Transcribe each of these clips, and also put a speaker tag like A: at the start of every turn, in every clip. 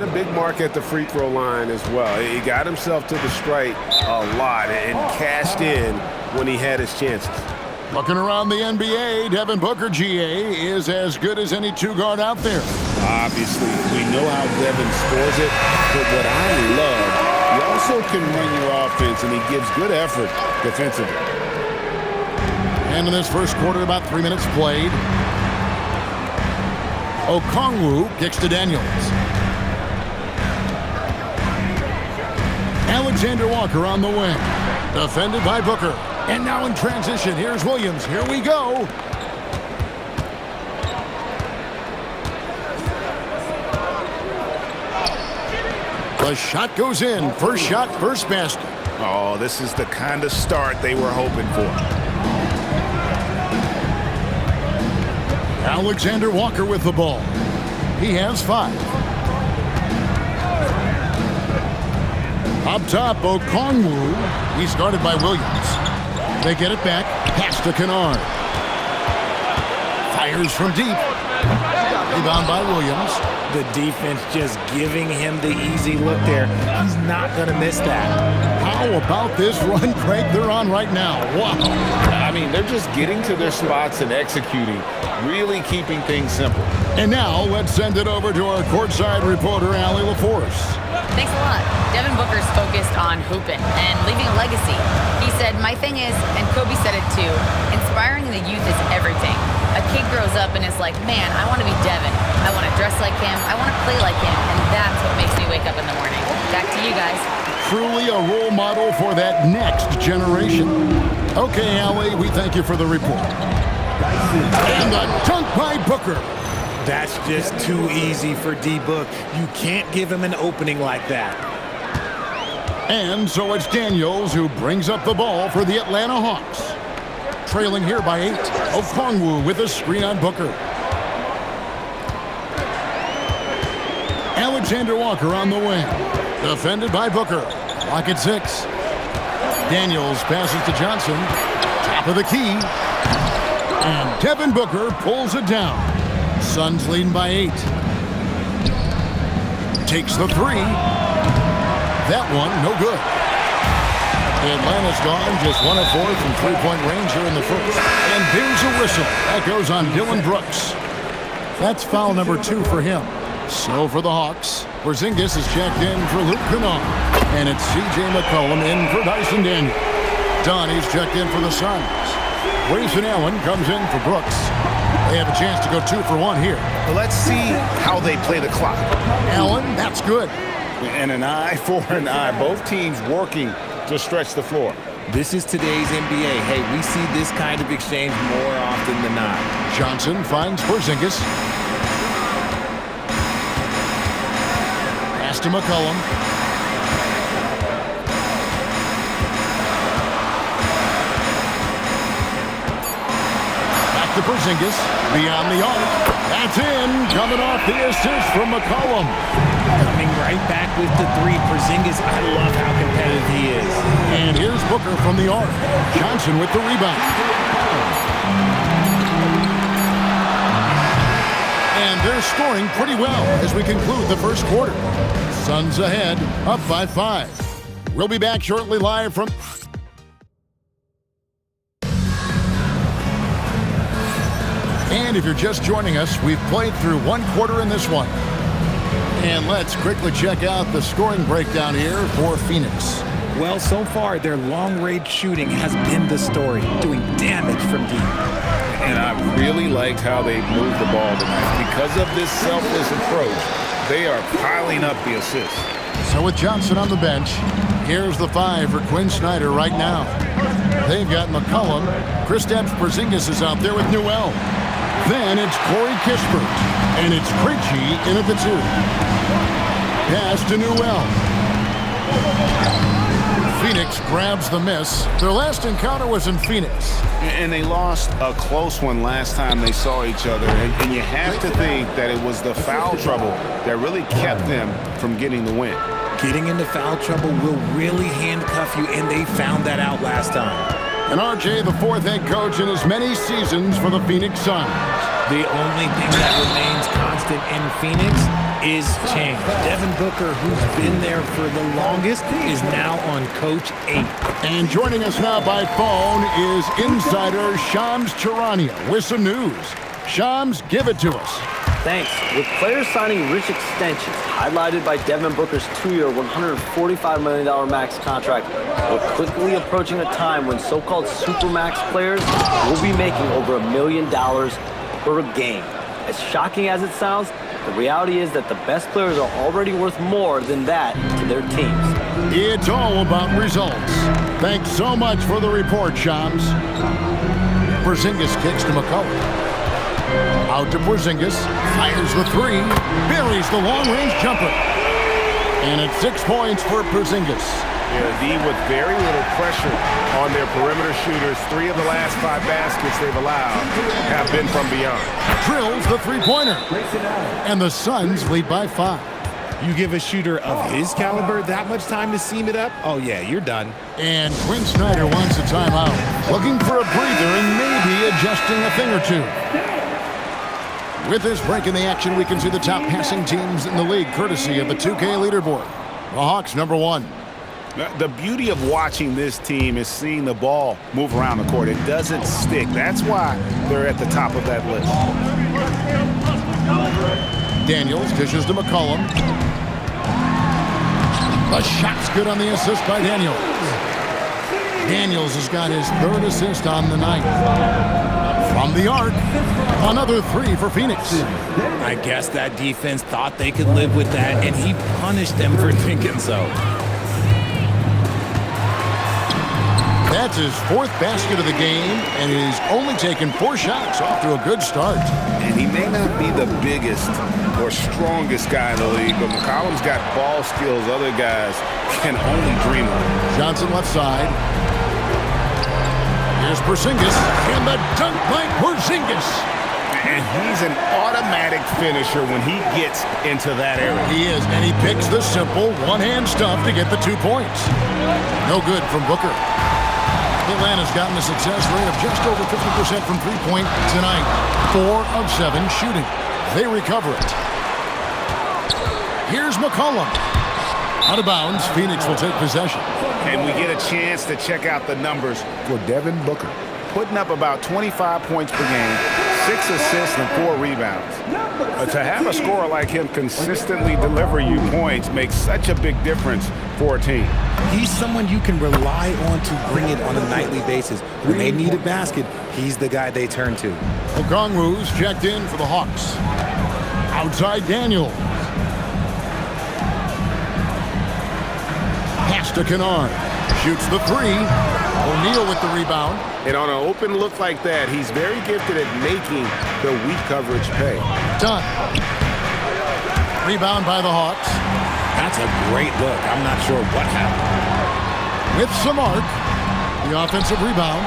A: A big mark at the free throw line as well. He got himself to the stripe a lot and cashed in when he had his chances.
B: Looking around the NBA, Devin Booker, GA, is as good as any two-guard out there.
A: Obviously, we know how Devin scores it, but what I love, he also can run your offense, and he gives good effort defensively.
B: And in this first quarter, about 3 minutes played. Okongwu kicks to Daniels. Alexander Walker on the wing. Defended by Booker. And now in transition, here's Williams. Here we go. The shot goes in. First shot, first basket.
A: Oh, this is the kind of start they were hoping for.
B: Alexander Walker with the ball. He has 5. Up top, Okongwu. He's guarded by Williams. They get it back. Pass to Kennard. Fires from deep. Rebound by Williams.
C: The defense just giving him the easy look there. He's not going to miss that.
B: How about this run break they're on right now? Wow.
A: I mean, they're just getting to their spots and executing, really keeping things simple.
B: And now let's send it over to our courtside reporter, Allie LaForce.
D: Thanks a lot. Devin Booker's focused on hooping and leaving a legacy. He said, my thing is, and Kobe said it too, inspiring the youth is everything. A kid grows up and is like, man, I want to be Devin. I want to dress like him. I want to play like him. And that's what makes me wake up in the morning. Back to you guys.
B: Truly a role model for that next generation. Okay, Allie, we thank you for the report. And a dunk by Booker.
C: That's just too easy for D-Book. You can't give him an opening like that.
B: And so it's Daniels who brings up the ball for the Atlanta Hawks. Trailing here by 8. Okongwu with a screen on Booker. Alexander Walker on the wing. Defended by Booker. Clock at 6. Daniels passes to Johnson. Top of the key. And Devin Booker pulls it down. Suns leading by 8. Takes the 3. That one, no good. Atlanta's gone just 1 of 4 from three-point range here in the first. And there's a whistle. That goes on Dylan Brooks. That's foul number 2 for him. So for the Hawks, Porzingis is checked in for Luke Kennard. And it's C.J. McCollum in for Dyson Daniel. Donnie's checked in for the Suns. Grayson Allen comes in for Brooks. They have a chance to go 2 for 1 here.
A: Well, let's see how they play the clock.
B: Allen, that's good.
A: And an eye for an eye. Both teams working to stretch the floor.
C: This is today's NBA. Hey, we see this kind of exchange more often than not.
B: Johnson finds Porzingis. Pass to McCollum. Back to Porzingis. Beyond the arc. That's in. Coming off the assist from McCollum.
C: Coming right back with the 3. Porzingis, I love how competitive he is.
B: And here's Booker from the arc. Johnson with the rebound. And they're scoring pretty well as we conclude the first quarter. Suns ahead, up by 5. We'll be back shortly live from... And if you're just joining us, we've played through 1 quarter in this one. And let's quickly check out the scoring breakdown here for Phoenix.
C: Well, so far, their long-range shooting has been the story, doing damage from deep.
A: And I really liked how they moved the ball tonight. Because of this selfless approach, they are piling up the assists.
B: So with Johnson on the bench, here's the 5 for Quinn Snyder right now. They've got McCollum. Kristaps Porzingis is out there with Newell. Then it's Corey Kispert. And it's Krejci in at the 2. Pass to Newell. Phoenix grabs the miss. Their last encounter was in Phoenix.
A: And they lost a close one last time they saw each other. And you have to think that it was the foul trouble that really kept them from getting the win.
C: Getting into foul trouble will really handcuff you, and they found that out last time.
B: And RJ, the 4th head coach in as many seasons for the Phoenix Suns.
C: The only thing that remains constant in Phoenix is changed. Devin Booker, who's been there for the longest, is now on Coach 8.
B: And joining us now by phone is insider Shams Charania with some news. Shams, give it to us.
E: Thanks. With players signing rich extensions, highlighted by Devin Booker's 2-year, $145 million max contract, we're quickly approaching a time when so-called supermax players will be making over $1 million per game. As shocking as it sounds, the reality is that the best players are already worth more than that to their teams.
B: It's all about results. Thanks so much for the report, Shams. Porzingis kicks to McCollum. Out to Porzingis, fires the three, buries the long-range jumper. And it's 6 points for Porzingis.
A: Yeah, D with very little pressure on their perimeter shooters. 3 of the last 5 baskets they've allowed have been from beyond.
B: Drills the three-pointer. And the Suns lead by 5.
C: You give a shooter of his caliber that much time to seam it up? Oh, yeah, you're done.
B: And Quinn Snyder wants a timeout, looking for a breather and maybe adjusting a thing or two. With this break in the action, we can see the top passing teams in the league, courtesy of the 2K leaderboard. The Hawks, number 1.
A: The beauty of watching this team is seeing the ball move around the court. It doesn't stick. That's why they're at the top of that list.
B: Daniels dishes to McCollum. The shot's good on the assist by Daniels. Daniels has got his 3rd assist on the night. From the arc, another 3 for Phoenix.
C: I guess that defense thought they could live with that, and he punished them for thinking so.
B: That's his 4th basket of the game, and he's only taken 4 shots, off to a good start.
A: And he may not be the biggest or strongest guy in the league, but McCollum's got ball skills other guys can only dream of.
B: Johnson left side. Here's Porzingis, and the dunk by Porzingis.
A: And he's an automatic finisher when he gets into that area.
B: He is, and he picks the simple one-hand stuff to get the 2 points. No good from Booker. Atlanta's gotten a success rate of just over 50% from three-point tonight. 4 of 7 shooting. They recover it. Here's McCollum. Out of bounds, Phoenix will take possession.
A: And we get a chance to check out the numbers for Devin Booker. Putting up about 25 points per game, 6 assists and 4 rebounds. To have a scorer like him consistently deliver you points makes such a big difference for a team.
C: He's someone you can rely on to bring it on a nightly basis. When they need a basket, he's the guy they turn to.
B: Okongwu's checked in for the Hawks. Outside Daniels. Pass to Kennard. Shoots the 3. O'Neal with the rebound.
A: And on an open look like that, he's very gifted at making the weak coverage pay.
B: Done. Rebound by the Hawks.
C: That's a great look. I'm not sure what happened.
B: With some arc. The offensive rebound.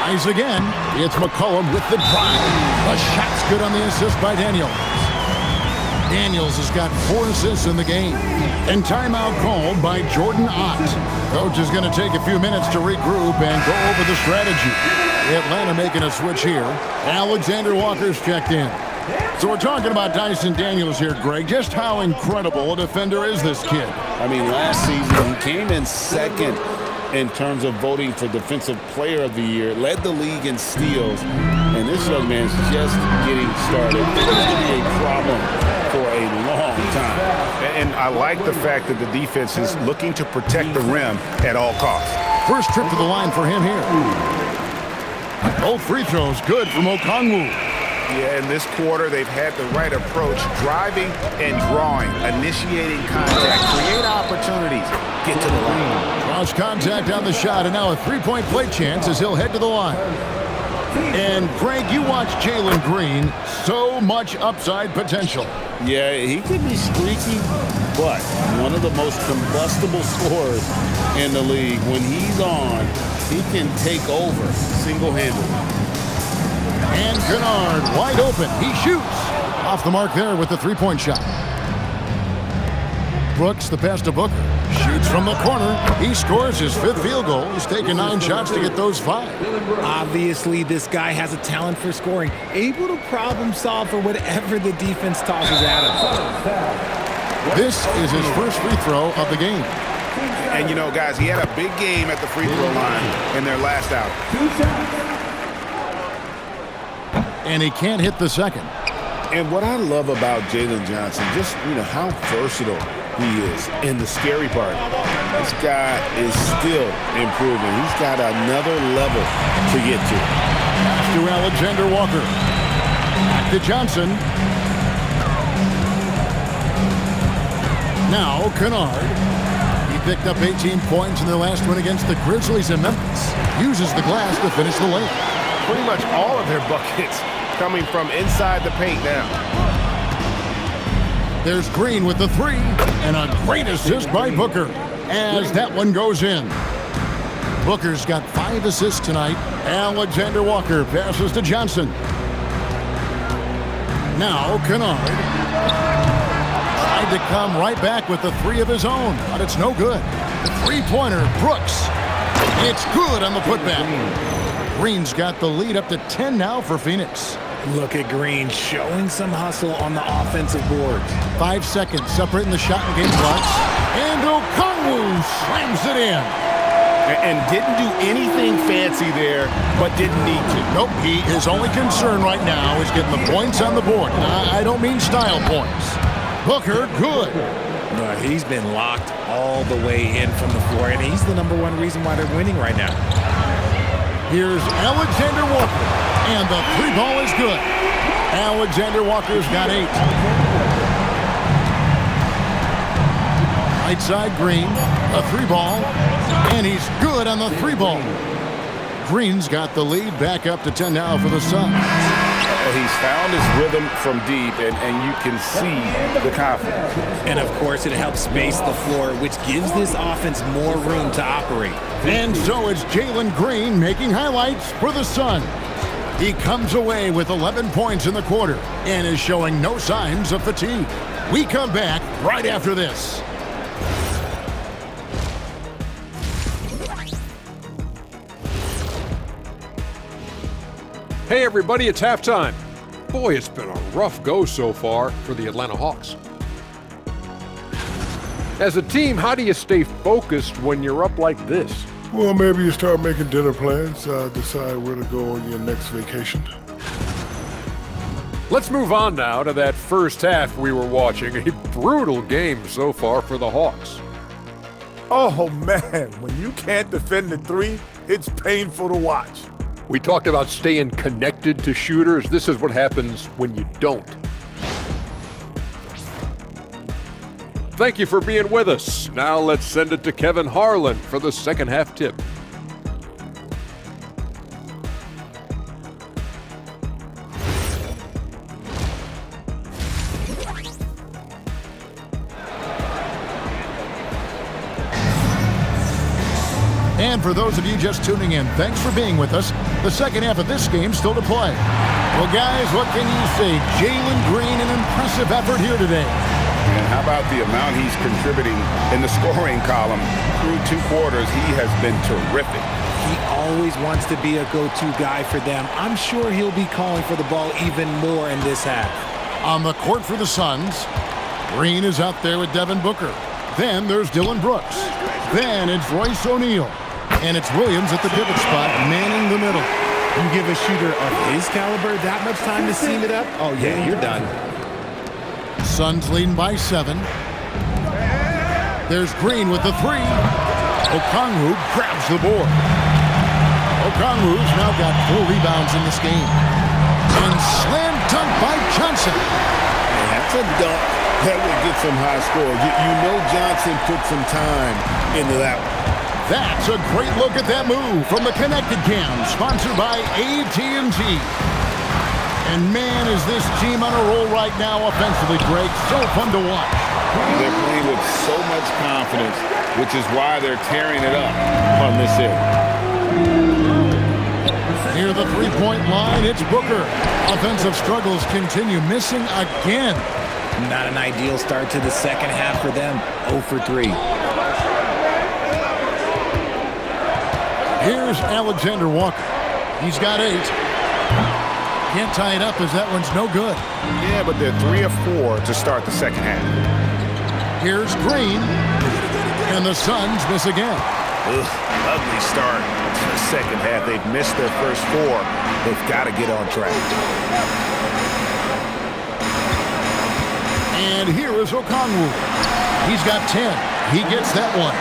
B: Tries again. It's McCollum with the drive. The shot's good on the assist by Daniels. Daniels has got 4 assists in the game. And timeout called by Jordan Ott. Coach is going to take a few minutes to regroup and go over the strategy. Atlanta making a switch here. Alexander Walker's checked in. So we're talking about Dyson Daniels here, Greg. Just how incredible a defender is this kid?
A: I mean, last season he came in second in terms of voting for Defensive Player of the Year, led the league in steals, and this young man's just getting started. It's going to be a problem for a long time. And I like the fact that the defense is looking to protect the rim at all costs.
B: First trip to the line for him here. Both free throws good from Okongwu.
A: Yeah, in this quarter, they've had the right approach, driving and drawing, initiating contact, create opportunities, get to the line.
B: Draws contact on the shot, and now a three-point play chance as he'll head to the line. And, Greg, you watch Jalen Green, so much upside potential.
A: Yeah, he could be streaky, but one of the most combustible scorers in the league. When he's on, he can take over single-handedly.
B: And Kennard wide open. He shoots. Off the mark there with the three-point shot. Brooks, the pass to Booker. Shoots from the corner. He scores his 5th field goal. He's taken 9 shots to get those 5.
C: Obviously, this guy has a talent for scoring, able to problem solve for whatever the defense tosses at him.
B: This is his first free throw of the game.
F: And, you know, guys, he had a big game at the free throw line in their last out.
B: And he can't hit the second.
A: And what I love about Jalen Johnson, just, you know, how versatile he is. And the scary part, this guy is still improving. He's got another level to get to.
B: To Alexander Walker. Back to Johnson. Now Kennard. He picked up 18 points in their last win against the Grizzlies in Memphis. Uses the glass to finish the lane.
F: Pretty much all of their buckets coming from inside the paint now.
B: There's Green with the 3, and a great assist by Booker as that one goes in. Booker's got 5 assists tonight. Alexander Walker passes to Johnson. Now Kennard. Tried to come right back with the 3 of his own, but it's no good. The 3-pointer, Brooks. It's good on the putback. Green's got the lead up to 10 now for Phoenix.
C: Look at Green showing some hustle on the offensive boards.
B: 5 seconds separating the shot and game clocks. And Okongwu slams it in.
F: And didn't do anything fancy there, but didn't need to.
B: Nope, his only concern right now is getting the points on the board. I don't mean style points. Booker, good.
C: He's been locked all the way in from the floor, and he's the #1 reason why they're winning right now.
B: Here's Alexander Walker, and the 3 ball is good. Alexander Walker's got 8. Right side Green, a 3 ball, and he's good on the 3 ball. Green's got the lead back up to 10 now for the Suns.
A: He's found his rhythm from deep, and you can see the confidence.
C: And, of course, it helps space the floor, which gives this offense more room to operate.
B: And so it's Jalen Green making highlights for the Suns. He comes away with 11 points in the quarter and is showing no signs of fatigue. We come back right after this.
G: Hey everybody, it's halftime. Boy, it's been a rough go so far for the Atlanta Hawks. As a team, how do you stay focused when you're up like this?
H: Well, maybe you start making dinner plans, decide where to go on your next vacation.
G: Let's move on now to that first half we were watching. A brutal game so far for the Hawks.
H: Oh, man, when you can't defend the 3, it's painful to watch.
G: We talked about staying connected to shooters. This is what happens when you don't. Thank you for being with us. Now let's send it to Kevin Harlan for the second half tip.
B: And for those of you just tuning in, thanks for being with us. The second half of this game still to play. Well, guys, what can you say? Jalen Green, an impressive effort here today.
A: And how about the amount he's contributing in the scoring column? Through 2 quarters, he has been terrific.
C: He always wants to be a go-to guy for them. I'm sure he'll be calling for the ball even more in this half.
B: On the court for the Suns, Green is out there with Devin Booker. Then there's Dillon Brooks. Then it's Royce O'Neal. And it's Williams at the pivot spot, manning the middle.
C: You give a shooter of his caliber that much time to seam it up? Oh, yeah, you're done.
B: Suns leading by 7. There's Green with the 3. Okongwu grabs the board. Okongwu's now got 4 rebounds in this game. And slam dunk by Johnson.
A: Man, that's a dunk that would get some high score. You know Johnson put some time into that one.
B: That's a great look at that move from the Connected Cam, sponsored by AT&T. And man, is this team on a roll right now offensively, Greg. So fun to watch.
A: They're playing with so much confidence, which is why they're tearing it up on this end.
B: Near the 3-point line, it's Booker. Offensive struggles continue, missing again.
C: Not an ideal start to the second half for them. 0 for 3.
B: Here's Alexander Walker. He's got 8. Can't tie it up as that one's no good.
F: Yeah, but they're 3 of 4 to start the second half.
B: Here's Green. And the Suns miss again.
F: Ugh, ugly start to the second half. They've missed their first 4. They've got to get on track.
B: And here is Okongwu. He's got 10. He gets that one.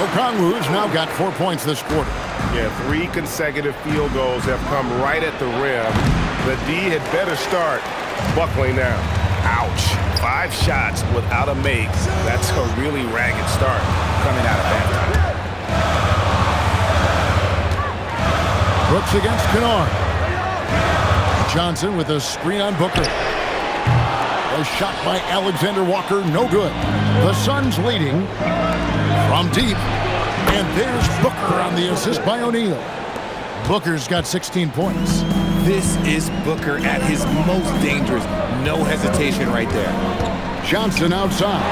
B: Okongwu's now got 4 points this quarter.
F: Yeah, 3 consecutive field goals have come right at the rim. The D had better start buckling down. Ouch. 5 shots without a make. That's a really ragged start coming out of halftime.
B: Brooks against Kennard. Johnson with a screen on Booker. A shot by Alexander Walker, no good. The Suns leading from deep. And there's Booker on the assist by O'Neal. Booker's got 16 points.
C: This is Booker at his most dangerous. No hesitation right there.
B: Johnson outside.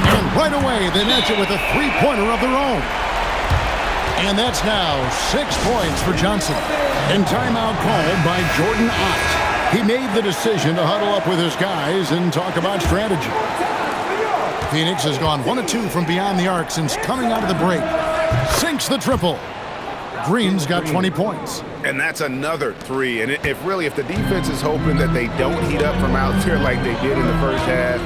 B: And right away, they match it with a three-pointer of their own. And that's now 6 points for Johnson. And timeout called by Jordan Ott. He made the decision to huddle up with his guys and talk about strategy. Phoenix has gone 1 of 2 from beyond the arc since coming out of the break. Sinks the triple. Green's got 20 points.
F: And that's another 3. And if the defense is hoping that they don't heat up from out there like they did in the first half,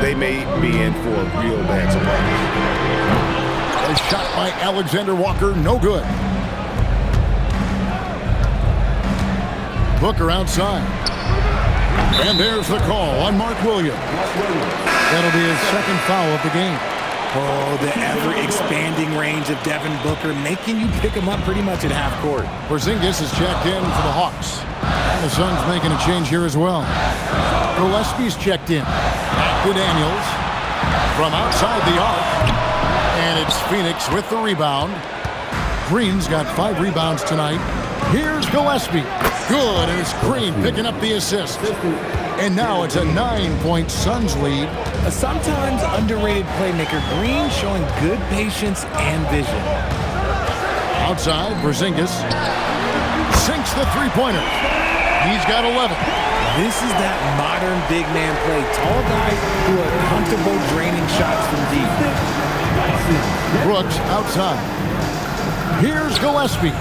F: they may be in for a real bad surprise.
B: A shot by Alexander Walker, no good. Booker outside. And there's the call on Mark Williams. That'll be his second foul of the game.
C: Oh, the ever-expanding range of Devin Booker, making you pick him up pretty much at half court.
B: Porzingis is checked in for the Hawks. And the Suns making a change here as well. Gillespie's checked in. Back to Daniels. From outside the arc. And it's Phoenix with the rebound. Green's got 5 rebounds tonight. Here's Gillespie. Good, and it's Green picking up the assist. And now it's a 9-point Suns lead.
C: A sometimes underrated playmaker, Green showing good patience and vision.
B: Outside, Porzingis sinks the three-pointer. He's got 11.
C: This is that modern big man play. Tall guys who are comfortable draining shots from deep.
B: Brooks outside. Here's Gillespie.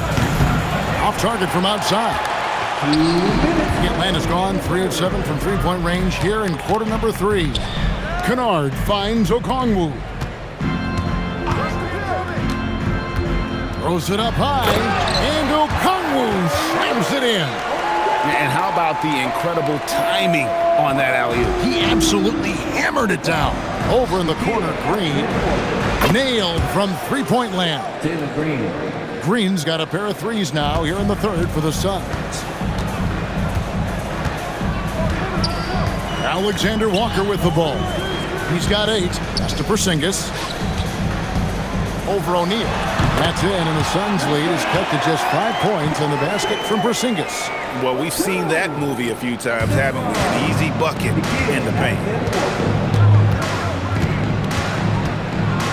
B: Off target from outside. Atlanta's gone 3 of 7 from three-point range here in quarter number 3. Kennard finds Okongwu. Throws it up high, and Okongwu slams it in.
F: And how about the incredible timing on that alley-oop?
B: He absolutely hammered it down. Over in the corner, Green. Nailed from three-point land.
I: David Green.
B: Green's got a pair of threes now here in the third for the Suns. Alexander Walker with the ball. He's got 8. That's to Porzingis. Over O'Neal. That's in, and the Suns' lead is cut to just 5 points on the basket from Porzingis.
F: Well, we've seen that movie a few times, haven't we? An easy bucket in the paint.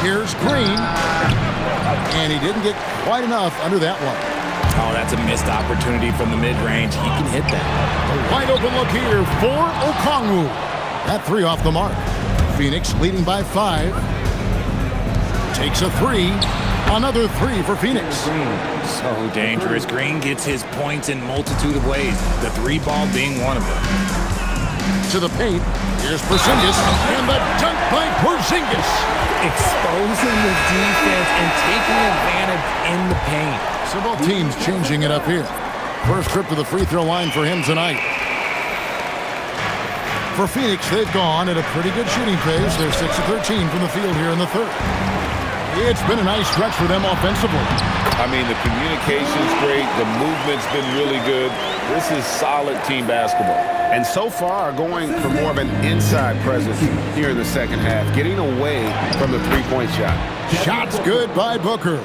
B: Here's Green. And he didn't get quite enough under that one.
C: Oh, that's a missed opportunity from the mid-range. He can hit that.
B: A wide open look here for Okongwu. That 3 off the mark. Phoenix leading by 5. Takes a 3. Another 3 for Phoenix.
C: So dangerous. Green gets his points in multitude of ways. The 3-ball being one of them.
B: To the paint. Here's Porzingis. And the dunk by Porzingis.
C: Exposing the defense and taking advantage in the paint.
B: So both teams changing it up here. First trip to the free throw line for him tonight. For Phoenix, they've gone at a pretty good shooting pace. They're 6 of 13 from the field here in the third. It's been a nice stretch for them offensively.
A: I mean, the communication's great. The movement's been really good. This is solid team basketball.
F: And so far, going for more of an inside presence here in the second half, getting away from the three-point shot.
B: Shots good by Booker.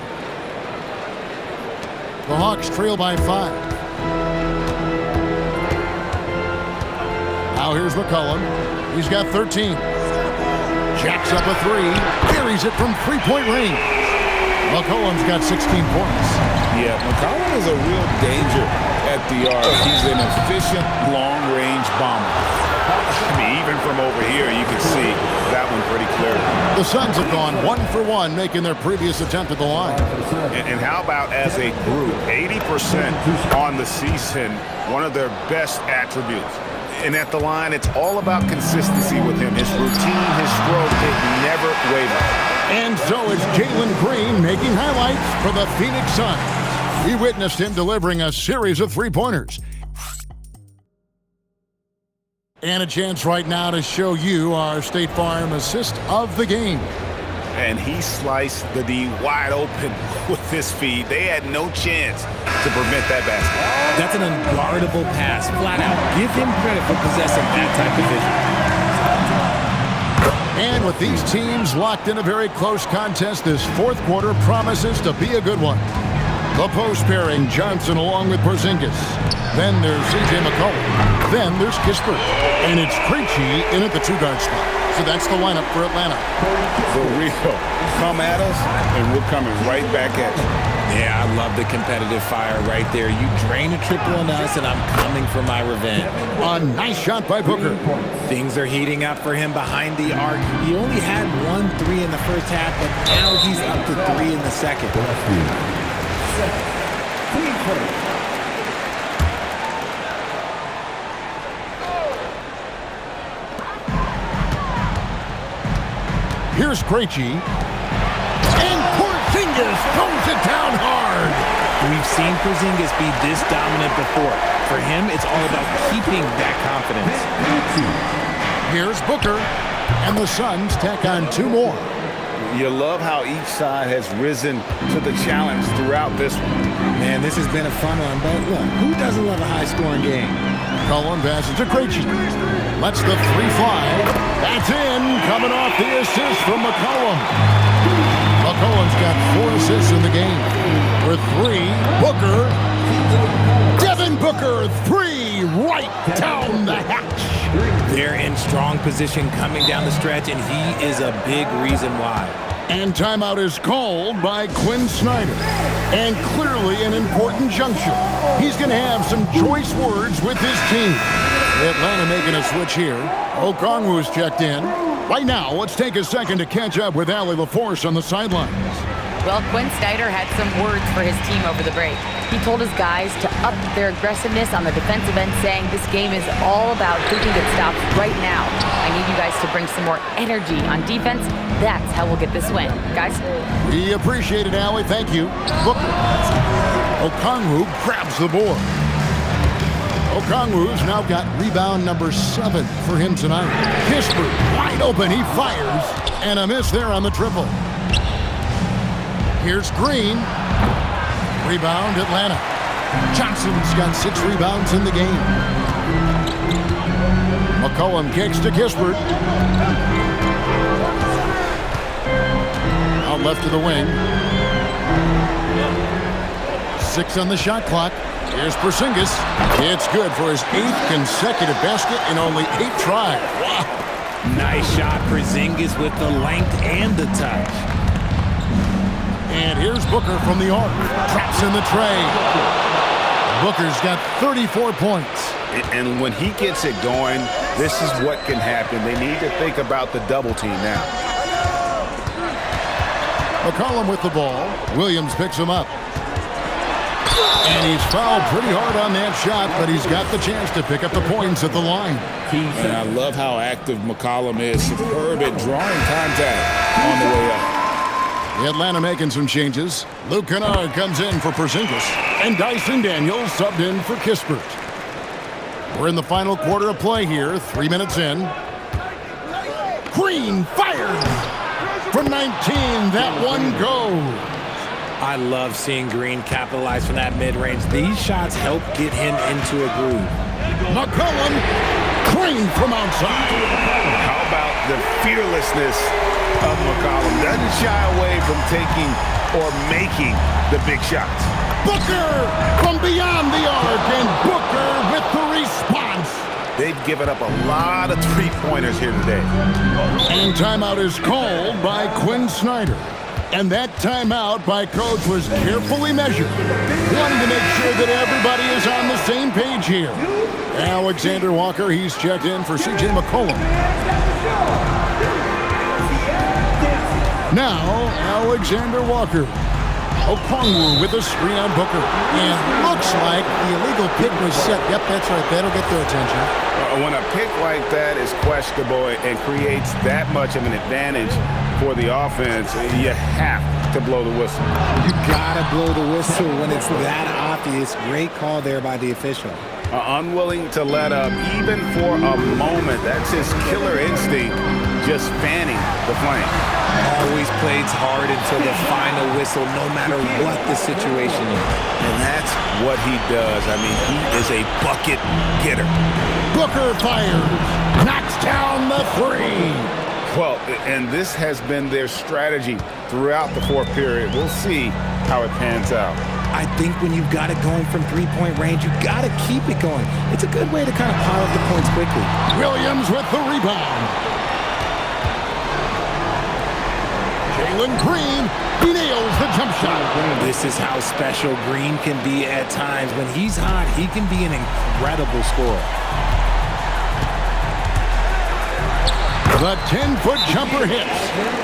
B: The Hawks trail by 5. Now here's McCollum. He's got 13. Jacks up a 3. Carries it from three-point range. McCollum's got 16 points.
A: Yeah, McCollum is a real danger at the arc. He's an efficient long-range bomber.
F: I mean, even from over here, you can see that one pretty clearly.
B: The Suns have gone 1-for-1, making their previous attempt at the line.
F: And how about as a group, 80% on the season, one of their best attributes. And at the line, it's all about consistency with him. His routine, his stroke, it never wavers.
B: And so it's Jalen Green making highlights for the Phoenix Suns. We witnessed him delivering a series of three-pointers. And a chance right now to show you our State Farm assist of the game.
F: And he sliced the D wide open with his feet. They had no chance to prevent that basket.
C: That's an unguardable pass. Flat out, give him credit for possessing that type of vision.
B: And with these teams locked in a very close contest, this fourth quarter promises to be a good one. The post pairing, Johnson along with Porzingis. Then there's C.J. McCollum. Then there's Kispert. And it's Krejci in at the two-guard spot. So that's the lineup for Atlanta.
A: For real. Come at us, and we're coming right back at you.
C: Yeah, I love the competitive fire right there. You drain a triple on us, and I'm coming for my revenge.
B: A nice shot by Booker.
C: Things are heating up for him behind the arc. He only had 1-3 in the first half, but now he's up to 3 in the second.
B: Here's Krejci. And Porzingis throws it down hard.
C: We've seen Porzingis be this dominant before. For him, it's all about keeping that confidence.
B: Here's Booker. And the Suns tack on 2 more.
A: You love how each side has risen to the challenge throughout this one.
C: Man, this has been a fun one, but look, who doesn't love a high-scoring game?
B: Cullen passes to Krejci. Lets the 3 fly. That's in, coming off the assist from McCollum. McCollum's got 4 assists in the game. For 3, Booker. Devin Booker, 3, right down the hatch.
C: They're in strong position coming down the stretch, and he is a big reason why.
B: And timeout is called by Quinn Snyder. And clearly an important juncture. He's going to have some choice words with his team. Atlanta making a switch here. Okongwu's checked in. Right now, let's take a second to catch up with Allie LaForce on the sidelines.
D: Well, Quinn Snyder had some words for his team over the break. He told his guys to up their aggressiveness on the defensive end, saying this game is all about who can get stops right now. I need you guys to bring some more energy on defense. That's how we'll get this win. Guys?
B: We appreciate it, Allie. Thank you. Booker. Okongwu grabs the board. Okongwu's now got rebound number 7 for him tonight. Kispert wide open. He fires. And a miss there on the triple. Here's Green. Rebound, Atlanta. Johnson's got 6 rebounds in the game. McCollum kicks to Kispert. Out left to the wing. 6 on the shot clock. Here's Porzingis. It's good for his 8th consecutive basket in only 8 tries. Wow.
C: Nice shot, Porzingis with the length and the touch.
B: And here's Booker from the arc. Traps in the tray. Booker's got 34 points.
F: And when he gets it going, this is what can happen. They need to think about the double team now.
B: McCollum with the ball. Williams picks him up. And he's fouled pretty hard on that shot, but he's got the chance to pick up the points at the line.
A: And I love how active McCollum is. Superb at drawing contact on the way up.
B: Atlanta making some changes. Luke Kennard comes in for Porzingis. And Dyson Daniels subbed in for Kispert. We're in the final quarter of play here. 3 minutes in. Green fires from 19. That one goes.
C: I love seeing Green capitalize from that mid-range. These shots help get him into a groove.
B: McCollum, Green from outside.
F: How about the fearlessness of McCollum? Doesn't shy away from taking or making the big shots.
B: Booker from beyond the arc, and Booker with the response.
F: They've given up a lot of three-pointers here today.
B: And timeout is called by Quinn Snyder. And that timeout by coach was carefully measured, wanting to make sure that everybody is on the same page here. Alexander Walker, he's checked in for C.J. McCollum. Now, Alexander Walker. Okongwu with a screen on Booker. And looks like the illegal pick was set. Yep, that's right. That'll get their attention.
F: When a pick like that is questionable and creates that much of an advantage for the offense, you have to blow the whistle.
C: You gotta blow the whistle when it's that obvious. Great call there by the official.
F: Unwilling to let up even for a moment. That's his killer instinct, just fanning the flame.
C: Always plays hard until the final whistle, no matter what the situation is.
F: And that's what he does. I mean, he is a bucket getter.
B: Booker fires. Knocks down the three.
F: Well, and this has been their strategy throughout the fourth period. We'll see how it pans out.
C: I think when you've got it going from three-point range, you got to keep it going. It's a good way to kind of pile up the points quickly.
B: Williams with the rebound. Jalen Green, he nails the jump shot.
C: This is how special Green can be at times. When he's hot, he can be an incredible scorer.
B: The 10-foot jumper hits,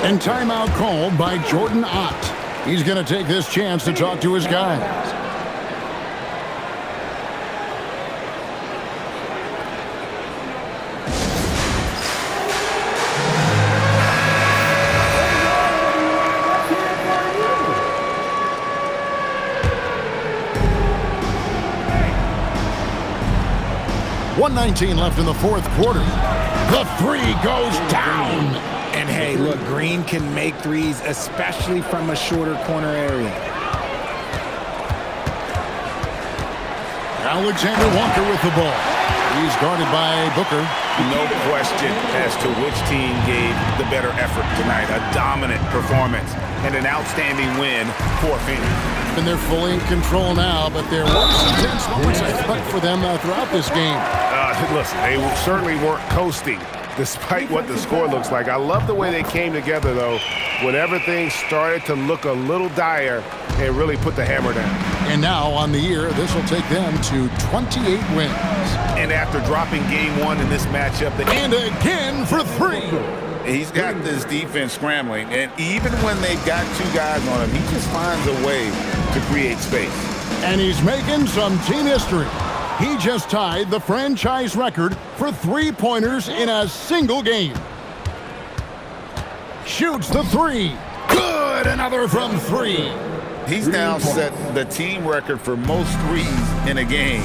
B: and timeout called by Jordan Ott. He's going to take this chance to talk to his guys. .119 left in the fourth quarter. The three goes down.
C: And hey, look, Green can make threes, especially from a shorter corner area.
B: Alexander Walker with the ball. He's guarded by Booker.
F: No question as to which team gave the better effort tonight. A dominant performance and an outstanding win for Phoenix.
B: And they're fully in control now, but there were some tense moments, I thought, for them throughout this game.
F: Listen, they certainly weren't coasting, despite what the score looks like. I love the way they came together, though, when everything started to look a little dire and really put the hammer down.
B: And now, on the year, this will take them to 28 wins.
F: And after dropping game one in this matchup,
B: and again for three.
A: He's got this defense scrambling, and even when they've got two guys on him, he just finds a way to create space.
B: And he's making some team history. He just tied the franchise record for three-pointers in a single game. Shoots the three. Good, another from three.
A: He's now set the team record for most threes in a game.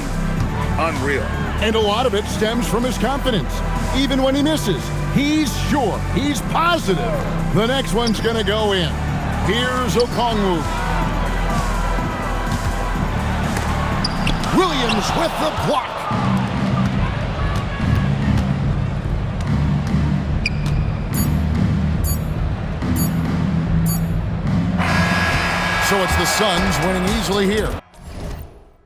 A: Unreal.
B: And a lot of it stems from his confidence. Even when he misses, he's sure, he's positive the next one's going to go in. Here's Okongwu. Williams with the block. So it's the Suns winning easily here.